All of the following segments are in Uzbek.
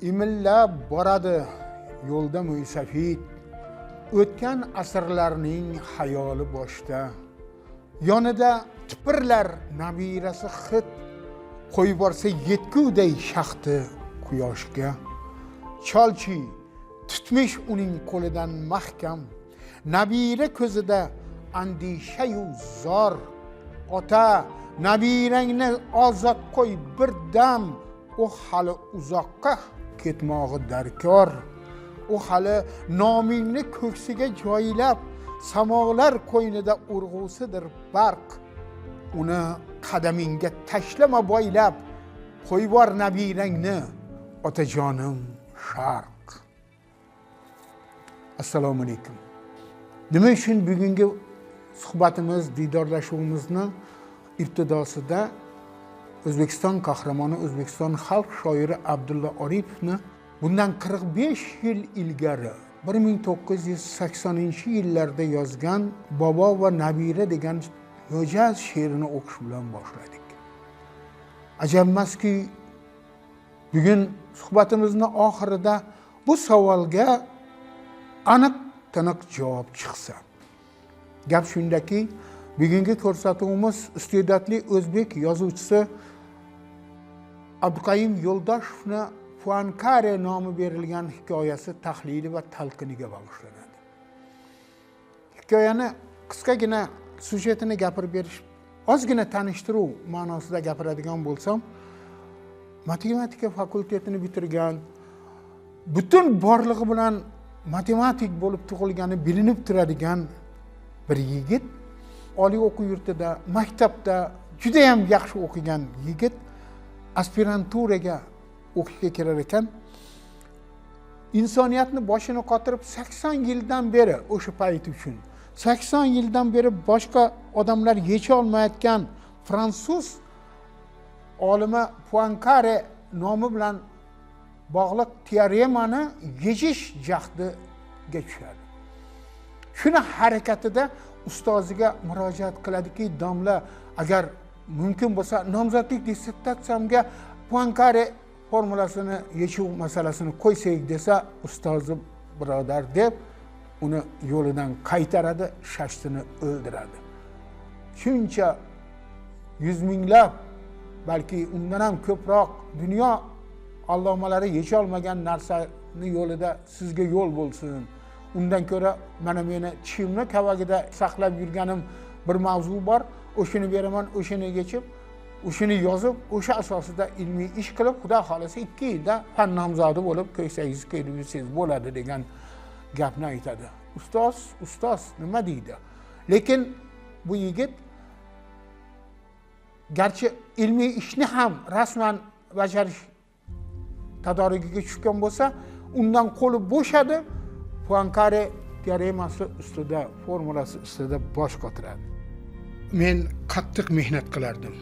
imillab boradi yo'lda mo'ysafid, o'tgan asrlarning xayoli boshda. Yonida tipirlar nabirasi xit, qo'yib borsa yetguday shaxti quyoshga. Cholchi tutmish uning qo'lidan mahkam, nabira ko'zida andishayu zor. Ota, nabirangni ozod qo'y bir dam, u hali uzoqqa ketmog'i darkor. U hali nomingni ko'ksiga joylab, samolar qo'ynida urg'usidir barq. Uni qadamingga tashlama boylab, qo'yib bor nabirangni, otajonim sharq. Assalomu alaykum. Nima uchun bugungi suhbatimiz, diydorlashuvimizni ibtidosida O'zbekiston qahramoni, O'zbekiston xalq shoiri Abdulla Oripovni bundan 45 yil ilgari 1980-yillarda yozgan Bobo va Nabira degan mo'jaz she'rini o'qish bilan boshladik. Ajabmaski, bugun suhbatimizning oxirida bu savolga aniq-taniq javob chiqsa. Gap shundaki, bugungi ko'rsatuvimiz iste'dodli o'zbek yozuvchisi Abduqayim Yo'ldoshevni Poinkare nomi berilgan hikoyasi tahlili va talqiniga bag'ishlanadi. Hikoyani qisqagina sujetini gapirib berish, ozgina tanishtiruv ma'nosida gapiradigan bo'lsam, matematika fakultetini bitirgan, butun borlig'i bilan matematik bo'lib tug'ilgani bilinib turadigan bir yigit, oliy o'quv yurtida, maktabda juda ham yaxshi o'qigan yigit aspiranturaga o'qishga kirar ekan. Insoniyatni boshini qotirib 80 yildan beri, o'sha payt uchun 80 yildan beri boshqa odamlar yecha olmayotgan fransuz olimi Poinkare nomi bilan bog'liq teoremani yechish jahdiga tushadi. Shuni harakatida ustoziga murojaat qiladiki, domla, agar mumkin bo'lsa nomzodlik dissertatsiyamga Poinkare formulasini yechuv masalasini qo'ysak desa, ustozi birodar deb uni yo'lidan qaytaradi, shashtini o'ldiradi. Shuncha yuz minglab, balki undan ham ko'proq dunyo allomalari yecha olmagan narsani yo'lida sizga yo'l bo'lsin. Undan ko'ra mana meni tishimni kavagida saqlab yurganim bir mavzu bor, o'shini beraman, o'shini yechib, o'shini yozib, o'sha asosida ilmiy ish qilib, xudo xolasa 2 yilda fan nomzodi bo'lib ko'ksangiz kelib yursangiz bo'ladi degan gapni aytadi. Ustoz nima deydi? Lekin bu yigit garchi ilmiy ishni ham rasman bajarish tadorigiga tushgan bo'lsa, undan qo'li bo'shadi, Poinkare teoremasi ustida, formulasi ustida bosh qotiradi. Men qattiq mehnat qilardim.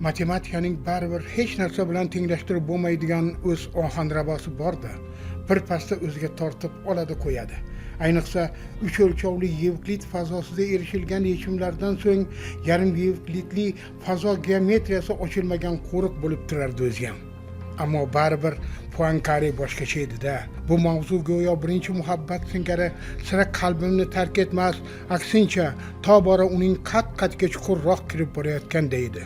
Matematikaning baribir hech narsa bilan tenglashtirib bo'lmaydigan o'z ohanrabosi bor-da, bir pasda o'ziga tortib oladi qo'yadi. Ayniqsa 3 o'lchovli Yevklid fazosida erishilgan yechimlardan so'ng yarim Yevklidli fazo geometriyasi ochilmagan qo'riq bo'lib turardi o'zi ham. Ammo baribir Poinkare boshqacha edi-da. Bu mavzu go'yo birinchi muhabbat singari sira qalbimni tark etmas, aksincha tobora uning qat-qatga chuqurroq kirib borayotganda edi.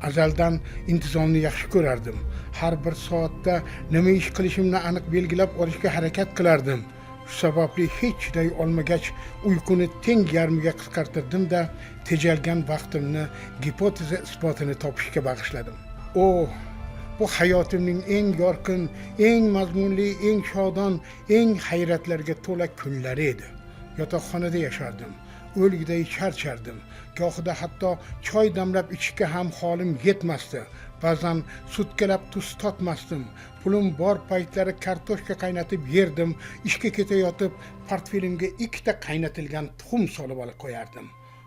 Azaldan intizomni yaxshi ko'rardim. Har bir soatda nima ish qilishimni aniq belgilab olishga harakat qilardim. Shu sababli hech chiday olmagach, uyquni teng yarmiga qisqartirdim-da, tejalgan vaqtimni gipoteza isbotini topishga bag'ishladim. Bu hayotimning eng yorqin, eng mazmunli, eng shodon, eng hayratlarga to'la kunlari edi. Yotoqxonada yashardim. O'lgiday charchardim. Gohida hatto choy damlab ichishga ham holim yetmasdi. Ba'zan sutkalab tuz totmasdim. Pulim bor paytlari kartoshka qaynatib yerdim. Ishga ketayotib portfelimga 2 ta qaynatilgan tuxum solib olib qo'yardim.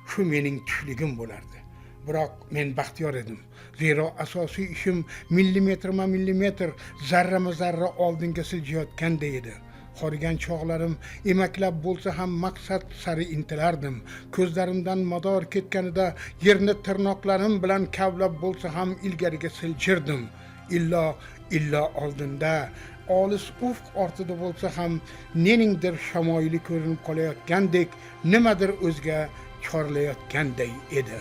Shu mening tushligim bo'lardi. Biroq men baxtiyor edim. Zero asosiy ishim millimetrma-millimetr, zarrama-zarra oldinga siljayotganda edi. Qorigan chog'larim emaklab bo'lsa ham maqsad sari intilardim. Ko'zlarimdan mador ketganida yerni tirnoqlarim bilan kavlab bo'lsa ham ilgariga siljirdim. Illo illo oldinda olis ufq ortida bo'lsa ham neningdir shamoyili ko'rinib qolayotgandek nimadir o'zga chorlayotganday edi.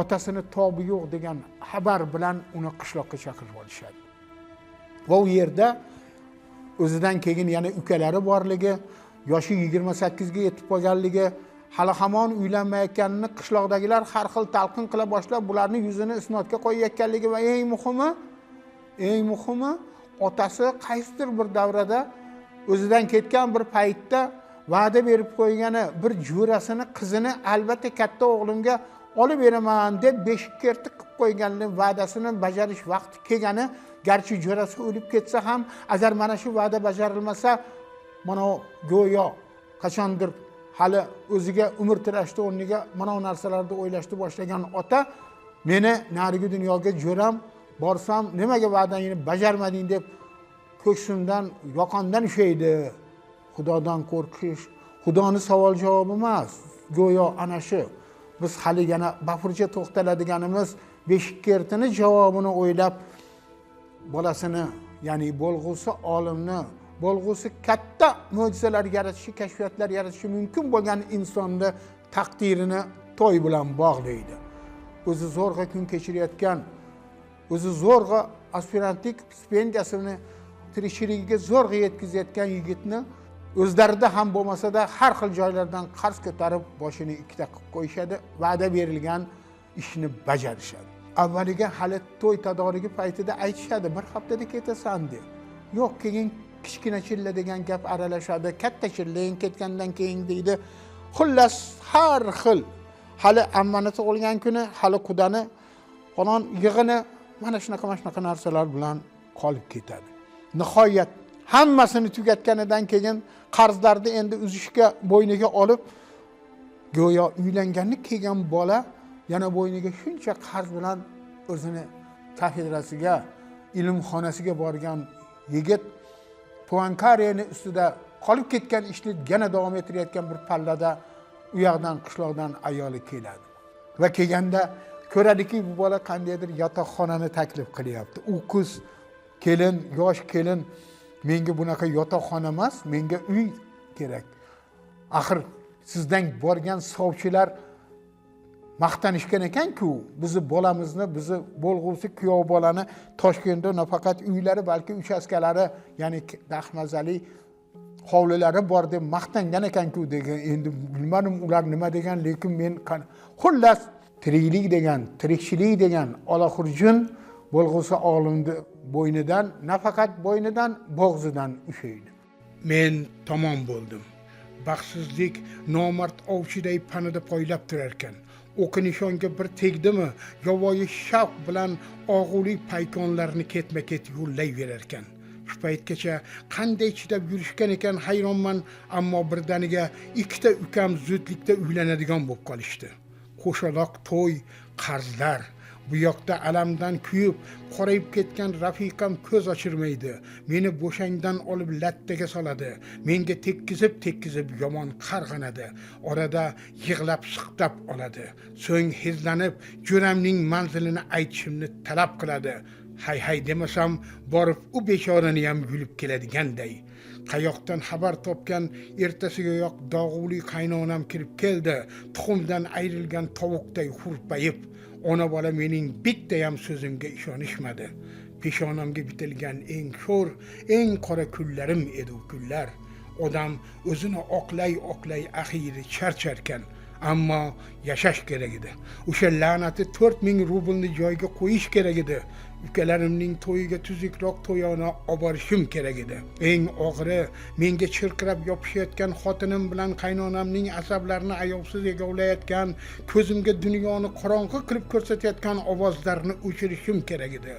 Otasini tobi yo'q degan xabar bilan uni qishloqqa chaqirib olishadi. Va u yerda o'zidan keyin yana ukalari borligi, yoshi 28 ga yetib qolganligi, hali hamon uylanmayotganini qishloqdagilar har xil talqin qila boshlab, bularning yuzini isnodga qo'yayotganligi va eng muhimi otasi qaysidir bir davrada o'zidan ketgan bir paytda va'da berib qo'ygani bir jo'rasini qizini albatta katta o'g'limga olib beraman deb beshikka ertib qilib qo'yganini va'dasini bajarish vaqti kelgani, garchi jo'rasi o'lib ketsa ham agar mana shu va'da bajarilmasa, mana go'yo qachondir hali o'ziga umr tirashdi o'rniga mana bu narsalarni o'ylashni boshlagan ota meni narigi dunyoga jo'ram borsam nimaga va'dangni bajarmading deb ko'ksimdan yoqondan ushaydi. Xudodan qo'rqish, Xudoni savol javobi emas, go'yo ana shu biz hali yana bafurcha to'xtaladiganimiz beshikka ertini javobini o'ylab bolasini, ya'ni bo'lg'usi olimni, bo'lg'usi katta mo'jizalar yaratishi, kashfiyotlar yaratishi mumkin bo'lgan insonni taqdirini to'y bilan bog'laydi. O'zi zo'rg'a kun kechirayotgan, o'zi zo'rg'a aspirantlik stipendiyasini tirikchiligiga zo'rg'a yetkazayotgan yigitni o'zlarida ham bo'lmasa-da har xil joylardan qarz ko'tarib boshini ikkita qilib qo'yishadi, va'da berilgan ishni bajarishadi. Avvaliga hali to'y tadorigi paytida aytishadi, bir haftada ketasan deb. Yo'q, keyin kichkina chilla degan gap aralashadi, katta chillang ketgandan keyin deydi. Xullas har xil hali ammani tug'ilgan kuni, hali qudani, falon yig'ini mana shunaqa narsalar bilan qolib ketadi. Nihoyat hammasini tugatganidan keyin qarzlarni endi uzishga bo'yniga olib, go'yo uylanganlik kelgan bola yana bo'yniga shuncha qarz bilan o'zini kafedrasiga, ilmxonasiga borgan yigit Puankariyani ustida qolib ketgan ishni yana davom ettirayotgan bir pallada u yoqdan qishloqdan ayoli keladi. Va kelganda ko'radiki, bu bola qandaydir yotoqxonani taklif qilyapti. U qiz, kelin, yosh kelin, menga bunaqa yotoqxona emas, menga uy kerak. Axir sizdan borgan sovchilar maqtanishgan ekan-ku, bizni bolamizni, bizni bo'lg'usi kuyov bolani Toshkentda nafaqat uylari, balki uchastkalari, ya'ni dahmazali hovlilari bor deb maqtangan ekan-ku degan. Endi bilmadim ular nima degan, lekin men xullas tiriklik degan, tirikchilik degan olaqurjun bo'lg'usi olimni bo'ynidan, nafaqat bo'ynidan, bo'g'zidan ushaydi. Men tamom bo'ldim. Baxtsizlik nomard ovchiday panada poylab turar ekan. O'qi nishonga bir tegdimi, yovvoyi shavq bilan og'ulik paykonlarni ketma-ket yo'llayverar ekan. Shu paytgacha qanday chidab yurishgan ekan hayronman, ammo birdaniga ikkita ukam zudlikda uylanadigan bo'lib qolishdi. Qo'shaloq to'y, qarzlar. Bu yoqda alamdan kuyib, qorayib ketgan rafiqam ko'z ochirmaydi. Meni bo'shangdan olib lattaga soladi. Menga tekkizib yomon qarg'anadi. Orada yig'lab siqtab oladi. So'ng hezlanib, jo'ramning manzilini aytishimni talab qiladi. Hay demasam, borib u bechorani ham yulib keladiganday. Qayoqdan xabar topgan ertasigayoq dog'uli qaynonam kirib keldi. Tuxumdan ayrilgan tovuqday hurpayib. Ona bola mening bitta ham so'zimga ishonishmadi. Peshonamga bitilgan eng sho'r, eng qora kunlarim edi u kunlar. Odam o'zini oqlay axiri charcharkan, ammo yashash kerak edi. O'sha la'nati 4000 rublni joyiga qo'yish kerak edi. Ukalarimning to'yiga tuzukroq to'yona olib borishim kerak edi. Eng og'iri menga chirqirab yopishayotgan xotinim bilan qaynonamning asablarini ayovsiz egovlayotgan, ko'zimga dunyoni qorong'i qilib ko'rsatayotgan ovozlarni o'chirishim kerak edi.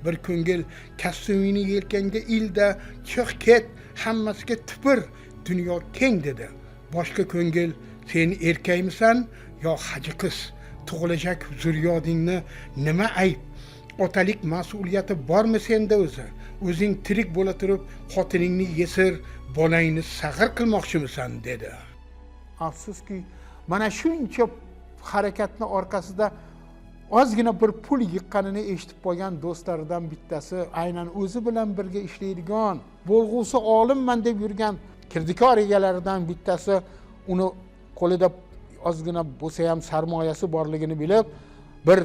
Bir ko'ngil kostyumini yelkangga ilda, chiq ket, hammasiga tupur, dunyo keng dedi. Boshqa ko'ngil, sen erkakmisan yo haji qiz? Tug'ilajak zurriyodingni nima ayb? Otalik mas'uliyati bormi senda o'zi? O'zing tirik bo'la turib, xotiningni yesir, bolangni sag'ir qilmoqchimisan dedi. Afsuski, mana shuncha harakatning orqasida ozgina bir pul yiqqanini eshitib qolgan do'stlaridan bittasi, aynan o'zi bilan birga ishlaydigan, bo'lg'usi olimman deb yurgan kirdikor egalaridan bittasi uni qo'lida ozgina bo'lsa ham sarmoyasi borligini bilib, bir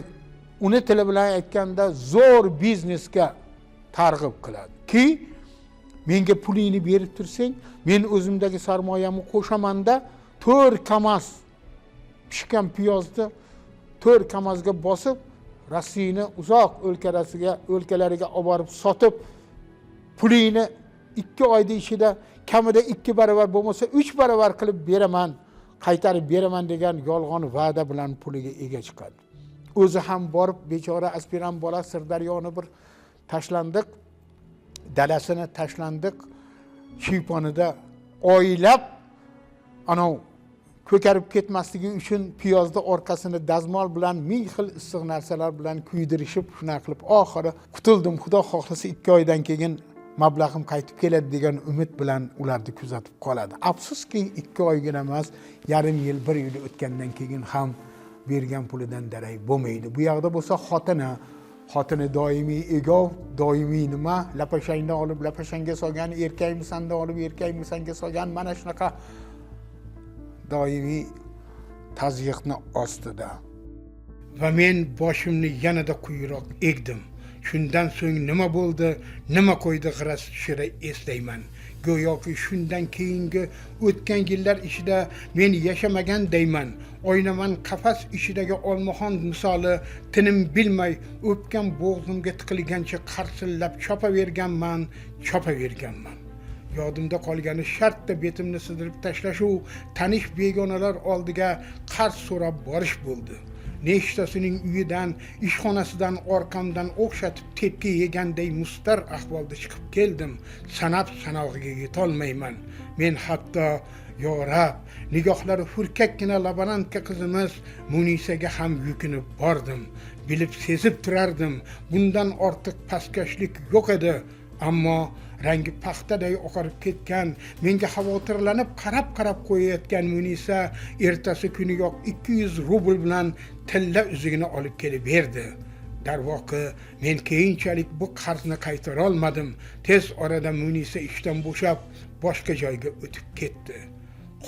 uni tili bilan aytganda zo'r biznesga targ'ib qiladi ki, menga pulingni berib tursang, men o'zimdagi sarmoyamni qo'shamanda 4 kamaz pishgan piyozni 4 kamazga bosib, Rossiyani uzoq o'lkalariga olib borib sotib, pulingni 2 oyda ichida kamida 2 barobar bo'lmasa 3 barobar qilib beraman, qaytarib beraman degan yolg'on va'da bilan puliga ega chiqadi. O'zi ham borib bechora aspirant bola Sirdaryoni bir tashlandiq, dalasini tashlandiq, shiyponida oylab anov ko'karib ketmasligi uchun piyozni orqasini dazmol bilan ming xil issiq narsalar bilan kuydirishib, shuna qilib oxiri qutuldim, xudo xohlasa 2 oydan keyin mablag'im qaytib keladi degan umid bilan ularni kuzatib qoladi. Afsuski 2 oygina emas, yarim yil, 1 yil o'tgandan keyin ham bergan pulidan darak bo'lmaydi. Bu yoqda bo'lsa xotini doimiy egov, doimiy nima, lapashangni olib lapashanga solgan, erkakmisanda olib erkakmisanga solgan, mana shunaqa doimiy tazyiqni ostida. Va men boshimni yanada quyiroq egdim. Shundan so'ng nima bo'ldi, nima qo'ydi g'iras tushira eslayman. Go'yoki shundan keyingi o'tgan yillar ichida men yashamagan deyman. O'ynaman qafas ichidagi olmaxon misoli, tinim bilmay o'pgan bo'g'zimga tiqilgancha qarsillab chopaverganman. Yodimda qolgani shartda betimni sidirib tashlash-u, tanish begonalar oldiga qarz so'rab borish bo'ldi. Nechtasining uyidan, ishxonasidan orqamdan o'xshatib tepki yeganday mustar ahvolda chiqib keldim. Sanab sanog'iga yetolmayman. Men hatto yorab, nigohlari hurkakkina labanantka qizimiz Munisaga ham yukinib bordim. Bilib sezib turardim, bundan ortiq pastkashlik yo'q edi. Ammo rangi paxtaday oqarib ketgan, menga xavotirlanib qarab qo'yayotgan Munisa ertasi kuniyoq 200 rubl bilan tilla uzugini olib kelib berdi. Darvoqe, men keyinchalik bu qarzni qaytara olmadim. Tez orada Munisa ishdan bo'shab, boshqa joyga o'tib ketdi.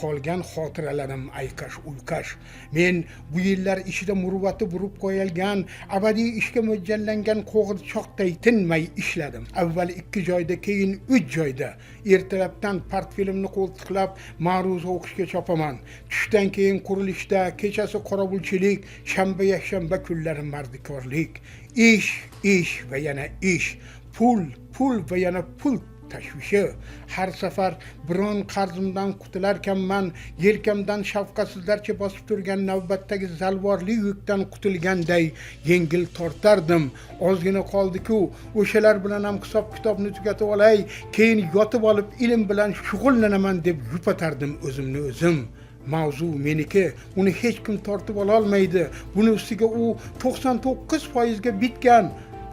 Qolgan xotiralarim ayqash-uyqash. Men bu yillar ichida muruvvati burib qo'yilgan, abadiy ishga mo'ljallangan qo'g'irchoqday tinmay ishladim. Avval 2 joyda, keyin 3 joyda. Ertalabdan portfelimni qo'ltiqlab, ma'ruza o'qishga chopaman. Tushdan keyin qurilishda, kechasi qorovulchilik, shanba-yakshanba kunlari mardikorlik. Ish va yana ish. Pul va yana pul tashvishi. Har safar biron qarzimdan qutularkanman, yelkamdan shafqatsizlarcha bosib turgan navbatdagi zalvorli yukdan qutulganday yengil tortardim. Ozgina qoldi-ku, o'shalar bilan ham hisob-kitobni tugatib olay, keyin yotib olib ilm bilan shug'ullanaman deb yupatardim o'zimni o'zim. Mavzu meniki, uni hech kim tortib ola olmaydi. Buni ustiga u 99% ga bitgan.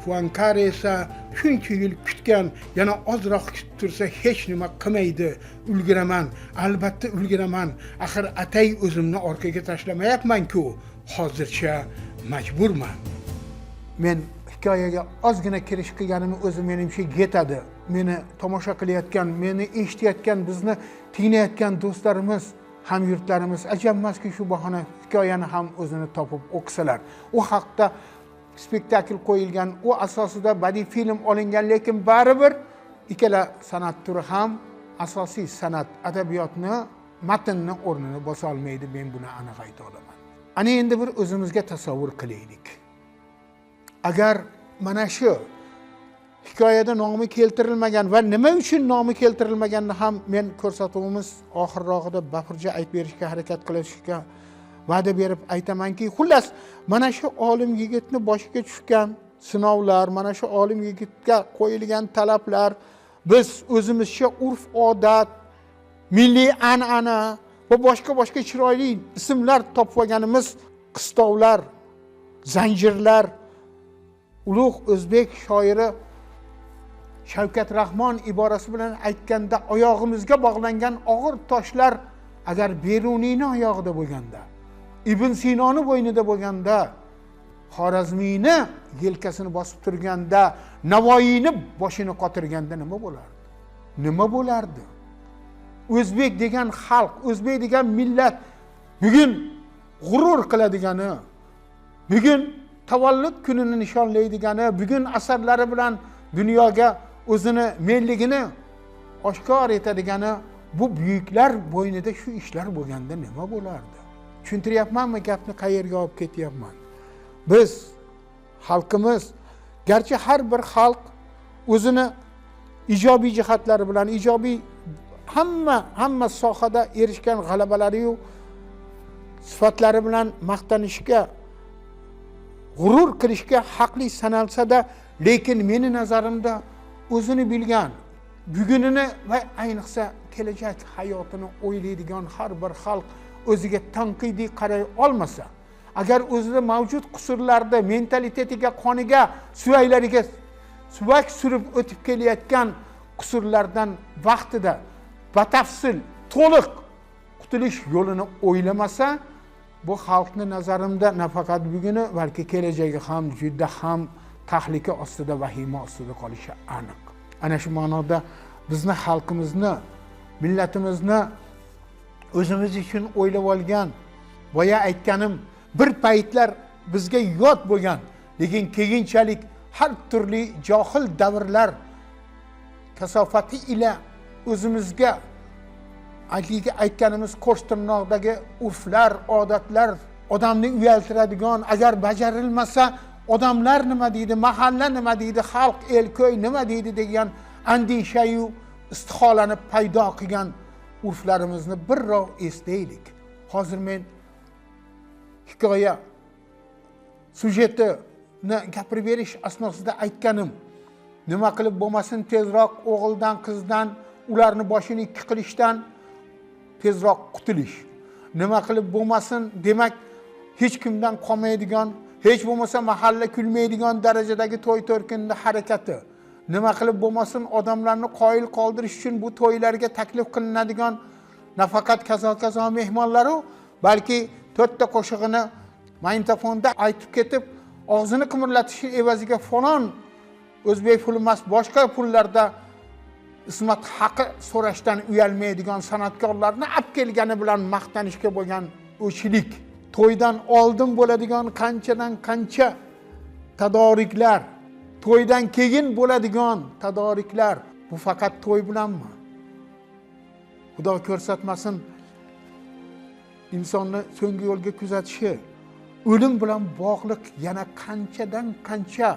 Poincaré esa shuncha yil kutgan, yana ozroq kutib tursa hech nima qilmaydi. Ulguraman, albatta ulguraman. Axir atay o'zimni orqaga tashlamayapman-ku. Hozircha majburman. Men hikoyaga ozgina kirish qilganimni o'zi menimcha yetadi. Meni tomosha qilayotgan, meni eshitayotgan, bizni tinglayotgan do'stlarimiz, hamyurtlarimiz ajabmaski shu bahona hikoyani ham o'zini topib o'qisalar. U haqda spektakl qo'yilgan, u asosida badiiy film olingan, lekin baribir ikkala san'at turi ham asosiy san'at adabiyotni, matnni o'rnini bosa olmaydi, men buni aniq ayta olaman. Ana endi bir o'zimizga tasavvur qilaylik. Agar mana shu hikoyada nomi keltirilmagan va nima uchun nomi keltirilmaganini ham men ko'rsatuvimiz oxirrog'ida bafurja aytib berishga harakat qilishga va'da berib aytamanki, xullas mana shu olim yigitni boshiga tushgan sinovlar, mana shu olim yigitga qo'yilgan talablar, biz o'zimizcha urf-odat, milliy an'ana va boshqa chiroyli ismlar topib olganimiz qistovlar, zanjirlar, ulug' o'zbek shoiri Shavkat Rahmon iborasi bilan aytganda oyog'imizga bog'langan og'ir toshlar agar Beruniyning oyog'ida bo'lganda, Ibn Sinoni bo'ynida bo'lganda, Xorazmiyni yelkasini bosib turganda, Navoiyni boshini qotirganda nima bo'lardi? Nima bo'lardi? O'zbek degan xalq, o'zbek degan millat bugun g'urur qiladigani, bugun tavallud kunini nishonlaydigani, bugun asarlari bilan dunyoga o'zini menligini oshkor etadigani, bu buyuklar bo'ynida shu ishlar bo'lganda nima bo'lardi? Tushuntiryapmanmi gapni, qayerga olib ketyapman? Biz xalqimiz, garchi har bir xalq o'zini ijobiy jihatlari bilan, ijobiy hamma sohada erishgan g'alabalari yu sifatlari bilan maqtanishga, g'urur qilishga haqli sanalsa-da, lekin meni nazarimda o'zini bilgan, bugunini va ayniqsa kelajak hayotini o'ylaydigan har bir xalq o'ziga tanqidiy qaray olmasa, agar o'zida mavjud qusurlarda, mentalitetiga, qoniga, suvaklariga suvak surib o'tib kelayotgan qusurlardan vaqtida batafsil, to'liq qutulish yo'lini o'ylamasa, bu xalqni nazarimda nafaqat buguni, balki kelajagi ham juda ham tahlika ostida, vahima ostida qolishi aniq. Ana shu ma'noda bizni xalqimizni, millatimizni o'zimiz uchun o'ylab olgan, boya aytganim, bir paytlar bizga yod bo'lgan, lekin keyinchalik har turli johil davrlar kasofati ila o'zimizga aytganimiz qo'shtirnoqdagi urflar, odatlar odamni uyaltiradigan, agar bajarilmasa odamlar nima deydi, mahalla nima deydi, xalq, el, ko'y nima deydi degan andishayu istiholani paydo qilgan urflarimizni birrov eslaylik. Hozir men hikoya sujetini gapirib berish asnosida aytganim, nima qilib bo'lmasin tezroq o'g'ildan, qizdan, ularni boshini ikki qilishdan tezroq qutulish. Nima qilib bo'lmasin, demak hech kimdan qolmaydigan, hech bo'lmasa mahalla kulmaydigan darajadagi to'y to'rkinni harakati. Nima qilib bo'lmasin, odamlarni qoyil qoldirish uchun bu to'ylarga taklif qilinadigan nafaqat kazo mehmonlar, balki 4 ta qo'shig'ini magnitofonda aytib ketib, og'zini qimirlatishi evaziga falon o'zbek puli emas, boshqa pullarda ismat haqi so'rashdan uyalmaydigan san'atkorlarni olib kelgani bilan maqtanishga bo'lgan o'chilik, to'ydan oldin bo'ladigan qanchadan qancha tadoriklar, to'ydan keyin bo'ladigan tadoriklar, bu faqat to'y bilanmi? Xudo ko'rsatmasin, insonni so'nggi yo'lga kuzatishi, o'lim bilan bog'liq yana qanchadan qancha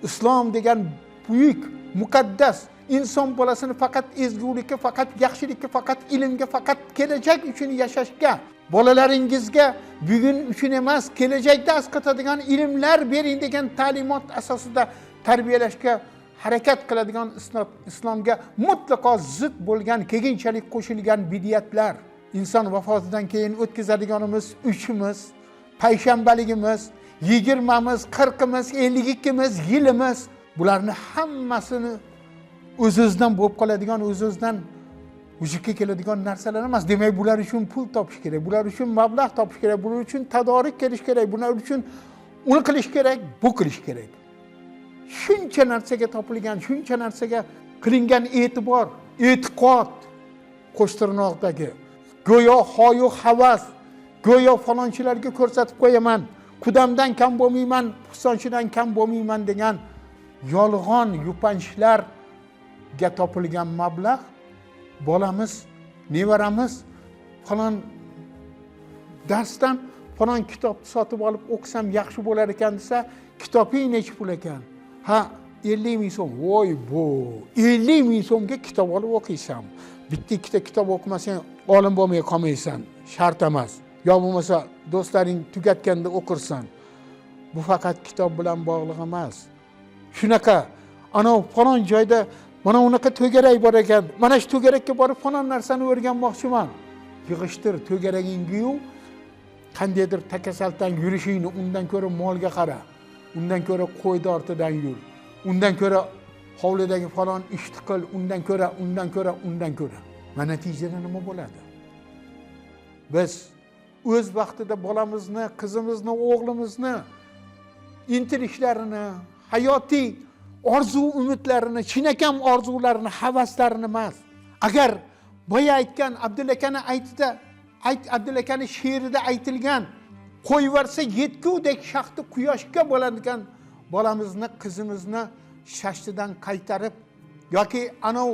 islom degan buyuk, muqaddas inson bolasini faqat ezgulikka, faqat yaxshilikka, faqat ilmga, faqat kelajak uchun yashashga, bolalaringizga bugun uchun emas, kelajakda asqatadigan ilmlar bering degan ta'limot asosida tarbiyalashga harakat qiladigan islomga mutlaqo zid bo'lgan, keyinchalik qo'shilgan bid'atlar, inson vafotidan keyin o'tkazadiganimiz uchimiz, payshanbaligimiz, 20miz, 40miz, 52miz yilimiz, bularni hammasini o'zizdan bo'lib qoladigan, o'zizdan vujudga keladigan narsalar emas. Demak, bular uchun pul topish kerak, bular uchun mablag' topish kerak, bular uchun tadorik kelish kerak, bular uchun uni qilish kerak, bu qilish kerak. Shuncha narsaga topilgan, shuncha narsaga qilingan e'tibor, e'tiqod qo'shtirnoqdagi go'yo hoyu havas, go'yo falonchilarga ko'rsatib qo'yaman, qudamdan kam bo'lmayman, pisonchidan kam bo'lmayman degan yolg'on yupanchlarga topilgan mablag' bolamiz, nevaramiz falon darsdan falon kitobni sotib olib o'qisam yaxshi bo'lar ekan desa, kitobing necha pul ekan? Ha, 50 ming so'm. Voy bu, 50 ming so'mga kitob olib o'qiysan. Bitta ikkita kitob o'qimasang olim bo'lmay qolmaysan, shart emas. Yo bo'lmasa do'stlaring tugatganda o'qirsan. Bu faqat kitob bilan bog'liq emas. Shunaqa, ana falon joyda mana unaqa to'garak bor ekan. Mana shu to'garakka borib falon narsani o'rganmoqchiman. Yig'ishtir to'garagingni-yu, qandaydir takasaldan yurishingni undan ko'ra molga qara. Undan ko'ra qo'yni ortidan yur. Undan ko'ra hovlidagi falon ishni qil, undan ko'ra. Mana natijada nima bo'ladi? Biz o'z vaqtida bolamizni, qizimizni, o'g'limizni intilishlarini, hayotiy orzu umidlarini, chinakam orzularini, havaslarini emas. Agar boya aytgan Abdulla akani she'rida aytilgan qo'yversa yetgudek shaxti quyoshga bo'ladigan bolamizni, qizimizni shashtidan qaytarib yoki anov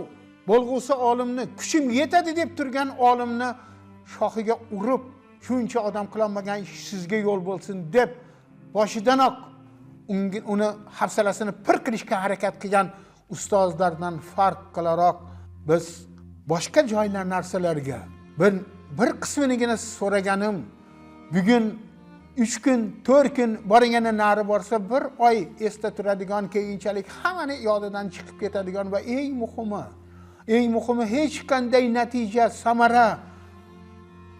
bo'lg'usi olimni kuchim yetadi deb turgan olimni shoxiga urib, shuncha odam qilolmagan ish sizga yo'l bo'lsin deb boshidanoq uni hafsalasini pir qilishga harakat qilgan ustozlardan farq qilaroq biz boshqa joylar narsalarga bir qisminigina so'raganim, bugun 3 kun, 4 kun borgani nari borsa 1 oy esda turadigan, keyinchalik hammani yodidan chiqib ketadigan va eng muhimi hech qanday natija, samara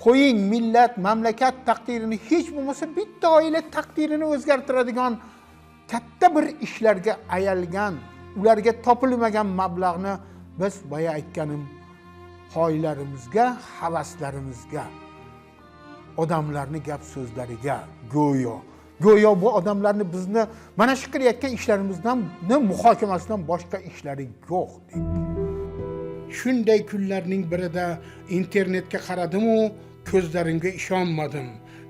qo'ying, millat, mamlakat taqdirini, hech bo'lmasa bitta oila taqdirini o'zgartiradigan katta bir ishlarga ayalgan, ularga topilmagan mablag'ni biz boya aytganim xoylarimizga, havaslarimizga, odamlarni gap so'zlariga go'yo bu odamlarni bizni mana shu qilayotgan ishlarimizdan muhokamasidan boshqa ishlari yo'q deydi. Shunday kunlarning birida internetga qaradimu, ko'zlarimga ishonmadim.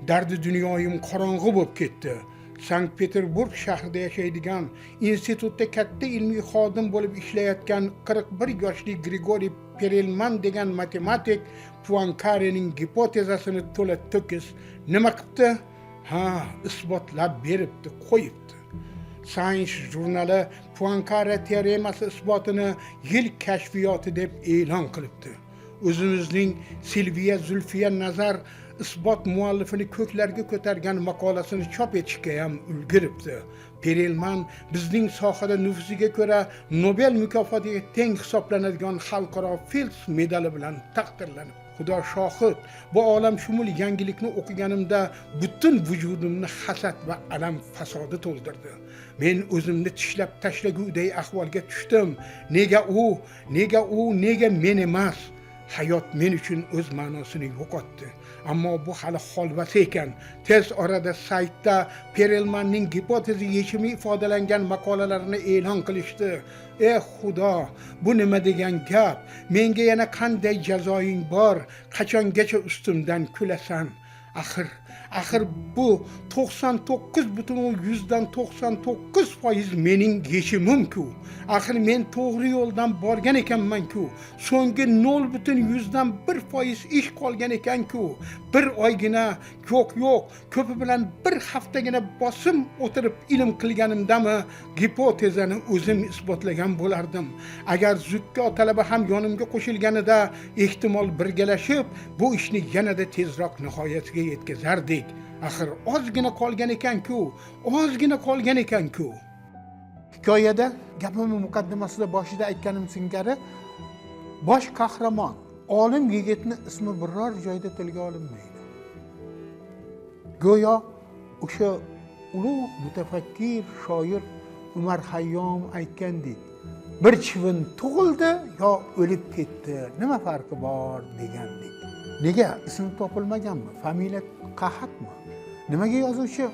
Dardi dunyoyim qorong'u bo'lib ketdi. Sankt-Peterburg shahrida yashaydigan, institutda katta ilmiy xodim bo'lib ishlayotgan 41 yoshli Grigoriy Perelman degan matematik Poincarening gipotezasini to'la to'kis nima qilibdi? Isbotlab beribdi, qo'yibdi. Science jurnali Poincare teoremasi isbotini yil kashfiyoti deb e'lon qilibdi. O'zimizning Silviya Zulfiya Nazar isbot muallifini ko'klarga ko'targan maqolasini chop etishga ham ulguribdi. Perelman bizning sohada nufuziga ko'ra Nobel mukofotiga teng hisoblanadigan xalqaro Fields medali bilan taqdirlanib. Xudo shohid, bu olamshumul yangilikni o'qiganimda butun vujudimni hasad va alam fasodi to'ldirdi. Men o'zimni tishlab tashlaguday ahvolga tushdim. Nega men emas? Hayot men uchun o'z ma'nosini yo'qotdi. Ammo bu hali holvasi ekan. Tez orada saytda Perelmanning gipotezi yechimi ifodalangan maqolalarini e'lon qilishdi. Xudo, bu nima degan gap? Menga yana qanday jazoing bor? Qachongacha ustimdan kulasan? Axir bu 99,99% mening yechimim-ku. Axir men to'g'ri yo'ldan borgan ekanman-ku. So'nggi 0,1% ish qolgan ekan-ku. Bir oygina, yo'q, ko'pi bilan bir haftagina bosim o'tirib ilm qilganimdami gipotezani o'zim isbotlagan bo'lardim. Agar Zukko talaba ham yonimga qo'shilganida, ehtimol birgalashib bu ishni yanada tezroq nihoyasiga yetkazardik. Axir ozgina qolgan ekan-ku. Hikoyada gapimning muqaddimasida boshida aytganim singari bosh qahramon, olim yigitni ismi biror joyda tilga olinmaydi. Go'yo o'sha ulug' mutafakkir shoir Umar Hayyom aytgandek, bir chivin tug'ildi yo o'lib ketdi, nima farqi bor degandek. Nega ismi topilmaganmi? Familiya qahatmi? Nimaga yozuvchi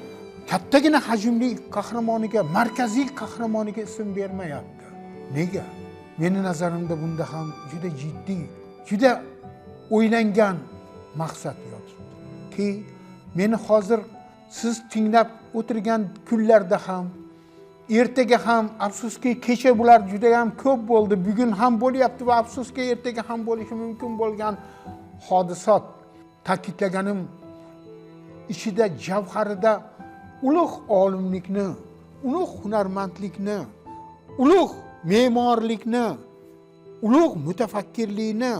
kattagina hajmli qahramoniga, markaziy qahramoniga ism bermayapti? Nega? Meni nazarimda bunda ham juda jiddiy, juda o'ylangan maqsad yotibdi. Ki meni hozir siz tinglab o'tirgan kunlarda ham, ertaga ham, afsuski kecha bular juda ham ko'p bo'ldi, bugun ham bo'lyapti va afsuski ertaga ham bo'lishi mumkin bo'lgan hodisot ta'kidlaganim ichida javharida ulug' olimlikni, ulug' hunarmandlikni, ulug' me'morlikni, ulug' mutafakkirlikni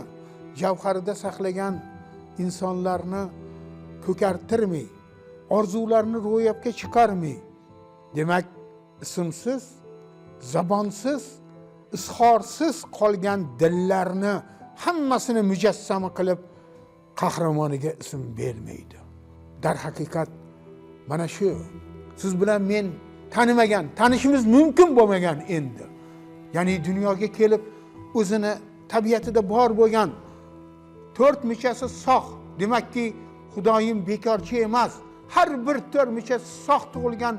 javharida saqlagan insonlarni ko'kartirmay, orzularni ro'yobga chiqarmay, demak ismsiz, zabonsiz, izhorsiz qolgan dillarni hammasini mujassama qilib qahramoniga ism bermaydi. Dar haqiqat mana shu. Siz bilan men tanishimiz mumkin bo'lmagan endi. Ya'ni dunyoga kelib o'zini tabiatida bor bo'lgan 4 michasi sog'. Demakki, Xudoyim bekorchi emas. Har bir 4 micha sog' tug'ilgan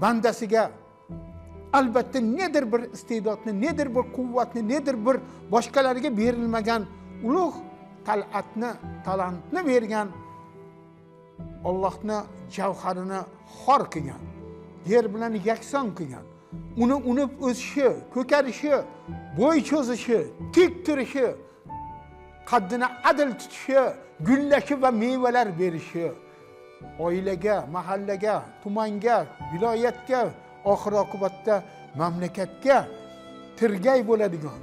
bandasiga albatta nedir bir iste'dodni, nedir bir quvvatni, nedir bir boshqalarga berilmagan ulug' tal'atni, talantni bergan, Allohning javharini xor qilgan, yer bilan yakson qilgan, uni unib o'sishi, ko'karishi, bo'y cho'zishi, tik turishi, qaddini adil tutishi, gullashi va mevalar berishi, oilaga, mahallaga, tumanga, viloyatga, oxir oqibatda mamlakatga tirgay bo'ladigan,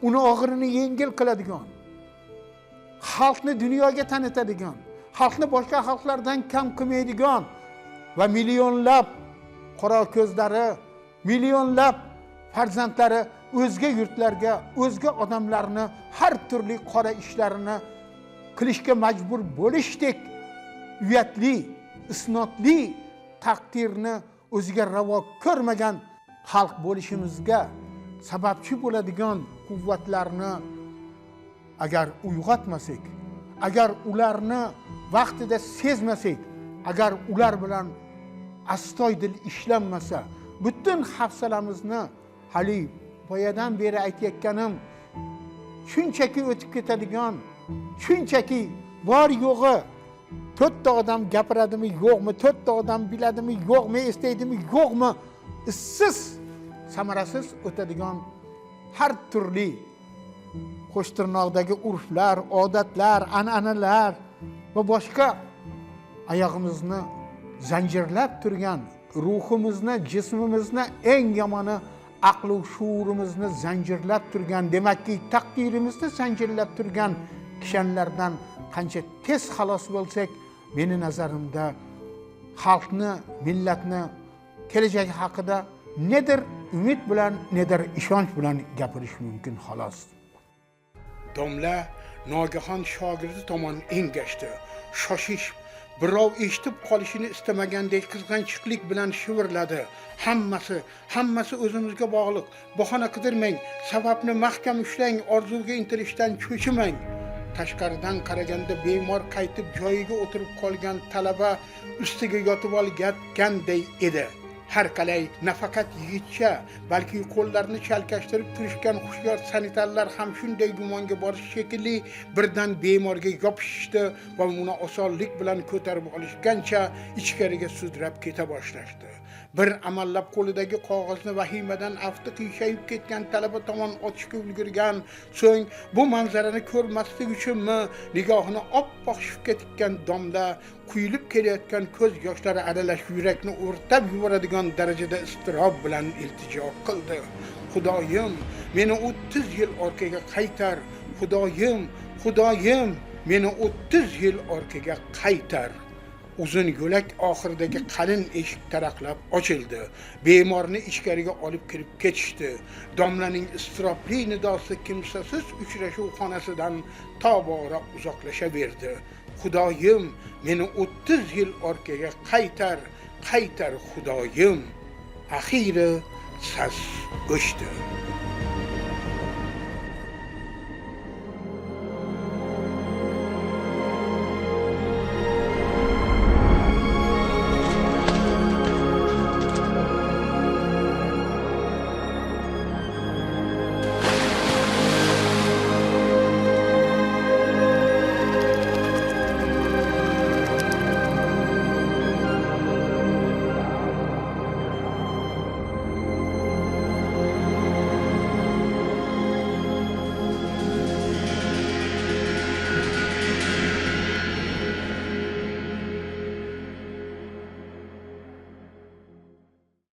uni og'irini yengil qiladigan, xalqni dunyoga tanitadigan, xalqni boshqa xalqlardan kam qilmaydigan va millionlab qora ko'zlari, millionlab farzandlari o'zga yurtlarga, o'zga odamlarni har turli qora ishlarini qilishga majbur bo'lishdek uyatli, isnodli taqdirni o'ziga ravo ko'rmagan xalq bo'lishimizga sababchi bo'ladigan quvvatlarni agar uyg'otmasak, agar ularni vaqtida sezmasak, agar ular bilan astoydil ishlanmasa, butun hafsalamizni hali boyadan beri aytayotganim shunchaki o'tib ketadigan, shunchaki bor yo'g'i 4 ta odam gapiradimi, yo'qmi, 4 ta odam biladimi, yo'qmi, eslaydimi, yo'qmi, issiz, samarasiz o'tadigan har turli qo'shtirnoqdagi urflar, odatlar, an'analar va boshqa oyog'imizni zanjirlab turgan, ruhimizni, jismimizni, eng yomoni aql va shuurimizni zanjirlab turgan, demakki taqdirimizni zanjirlab turgan kishanlardan qancha tez xalos bo'lsak, meni nazarimda xalqni, millatni kelajagi haqida nedir umid bilan, nedir ishonch bilan gapirish mumkin xolos. Domla nogahon shogirdi tomon engashdi. Shoshish, birov eshitib qolishini istamagandek qizg'anchiqlik bilan shivirladi. Hammasi o'zimizga bog'liq. Bahona qidirmang, sababni mahkam ushlang, orzuga intilishdan cho'chimang. Tashqaridan qaraganda bemor qaytib joyiga o'tirib qolgan talaba ustiga yotib olganday edi. Har qalay nafaqat yigitcha, balki qo'llarini chalkashtirib turishgan hushyor sanitarlar ham shunday gumonga borish shekilli birdan bemorga yopishishdi va uni osonlik bilan ko'tarib olishgancha ichkariga sudrab keta boshlashdi. Bir amallab qo'lidagi qog'ozni vahimadan afti qiyshayib ketgan talaba tomon otishga ulgurgan, so'ng bu manzarani ko'rmaslik uchunmi nigohini oppoq shifga tikkan domla quyilib kelayotgan ko'z yoshlari aralash yurakni o'rtab yuboradigan darajada iztirob bilan iltijo qildi. Xudoyim, meni 30 yil orqaga qaytar. Xudoyim, meni 30 yil orqaga qaytar. Uzun yo'lak oxiridagi qalin eshik taraqlab ochildi. Bemorni ichkariga olib kirib ketishdi. Domlaning iztirobli nidosi kimsasiz uchrashuv xonasidan tobora uzoqlashaverdi. Xudoyim, meni 30 yil orqaga qaytar Xudoyim. Axiri sas o'chdi.